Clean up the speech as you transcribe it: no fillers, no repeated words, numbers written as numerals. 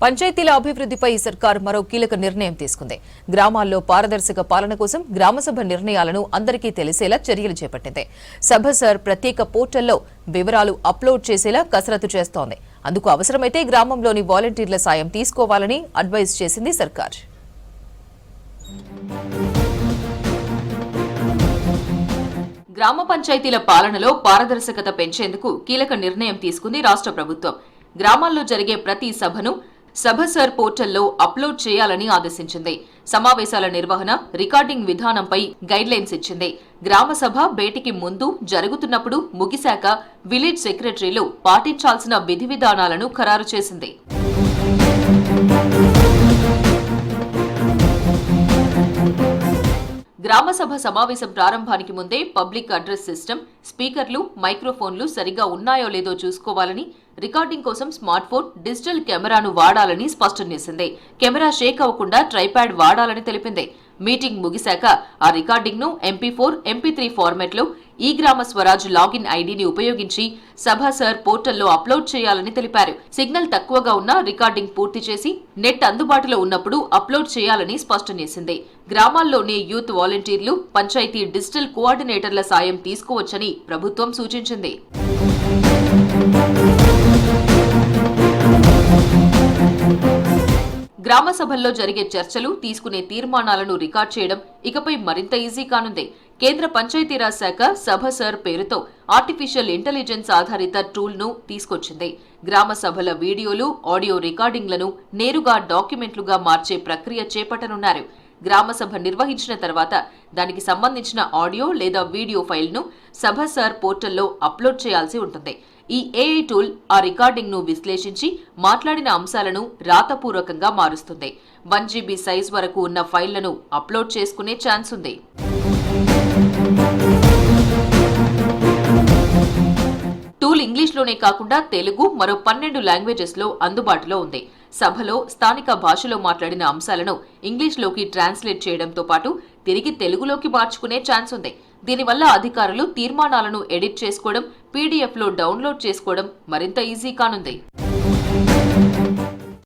పంచాయతీల అభివృద్ధిపై సర్కార్ మరో కీలక నిర్ణయం తీసుకుంది. గ్రామాల్లో పారదర్శక పాలన కోసం గ్రామసభ నిర్ణయాలను అందరికీ తెలిసేలా చర్యలు చేపట్టింది. సభసర్ ప్రత్యేక పోర్టల్లో వివరాలు అప్లోడ్ చేసేలా కసరత్తు చేస్తోంది. అందుకు అవసరమైతే గ్రామంలోని వాలంటీర్ల సాయం తీసుకోవాలని అడ్వైజ్ చేసింది సర్కార్. గ్రామ పంచాయతీల పాలనలో పారదర్శకత పెంచేందుకు కీలక నిర్ణయం తీసుకుంది రాష్ట్ర ప్రభుత్వం. గ్రామాల్లో జరిగే ప్రతి సభను సభసర్ పోర్టల్లో అప్లోడ్ చేయాలని ఆదేశించింది. సమావేశాల నిర్వహణ, రికార్డింగ్ విధానంపై గైడ్లైన్స్ ఇచ్చింది. గ్రామసభ భేటీకి ముందు, జరుగుతున్నప్పుడు, ముగిశాక విలేజ్ సెక్రటరీలు పాటించాల్సిన విధి విధానాలను ఖరారు చేసింది. గ్రామసభ సమావేశం ప్రారంభానికి ముందే పబ్లిక్ అడ్రస్ సిస్టమ్, స్పీకర్లు, మైక్రోఫోన్లు సరిగా ఉన్నాయో లేదో చూసుకోవాలని, రికార్డింగ్ కోసం స్మార్ట్ ఫోన్, డిజిటల్ కెమెరాను వాడాలని స్పష్టం చేసింది. కెమెరా షేక్ అవ్వకుండా ట్రైప్యాడ్ వాడాలని తెలిపింది. మీటింగ్ ముగిశాక ఆ రికార్డింగ్ ను MP4, MP3 ఫార్మాట్లో ఈ గ్రామ స్వరాజ్ లాగిన్ ఐడిని ఉపయోగించి సభసర్ పోర్టల్లో అప్లోడ్ చేయాలని తెలిపారు. సిగ్నల్ తక్కువగా ఉన్న రికార్డింగ్ పూర్తి చేసి నెట్ అందుబాటులో ఉన్నప్పుడు అప్లోడ్ చేయాలని స్పష్టం చేసింది. గ్రామాల్లోని యూత్ వాలంటీర్లు, పంచాయతీ డిజిటల్ కోఆర్డినేటర్ల సాయం తీసుకోవచ్చని ప్రభుత్వం సూచించింది. గ్రామ సభల్లో జరిగే చర్చలు, తీసుకునే తీర్మానాలను రికార్డ్ చేయడం ఇకపై మరింత ఈజీ కానుంది. కేంద్ర పంచాయతీరాజ్ శాఖ సభసర్ పేరుతో ఆర్టిఫిషియల్ ఇంటెలిజెన్స్ ఆధారిత టూల్ ను తీసుకొచ్చింది. గ్రామ సభల వీడియోలు, ఆడియో రికార్డింగ్లను నేరుగా డాక్యుమెంట్లుగా మార్చే ప్రక్రియ చేపట్టనున్నారు. గ్రామసభ నిర్వహించిన తర్వాత దానికి సంబంధించిన ఆడియో లేదా వీడియో ఫైల్ను సభసర్ పోర్టల్లో అప్లోడ్ చేయాల్సి ఉంటుంది. ఈ AI టూల్ ఆ రికార్డింగ్ ను విశ్లేషించి మాట్లాడిన అంశాలను రాతపూర్వకంగా మారుస్తుంది. 1 GB సైజ్ వరకు ఉన్న ఫైళ్లను అప్లోడ్ చేసుకునే ఛాన్స్ ఉంది. టూల్ ఇంగ్లీష్లోనే కాకుండా తెలుగు, మరో 12 లాంగ్వేజెస్ లో అందుబాటులో ఉంది. సభలో స్థానిక భాషలో మాట్లాడిన అంశాలను ఇంగ్లీష్లోకి ట్రాన్స్లేట్ చేయడంతో పాటు తిరిగి తెలుగులోకి మార్చుకునే ఛాన్స్ ఉంది. దీనివల్ల అధికారులు తీర్మానాలను ఎడిట్ చేసుకోవడం, PDF లో డౌన్లోడ్ చేసుకోవడం మరింత ఈజీ కానుంది.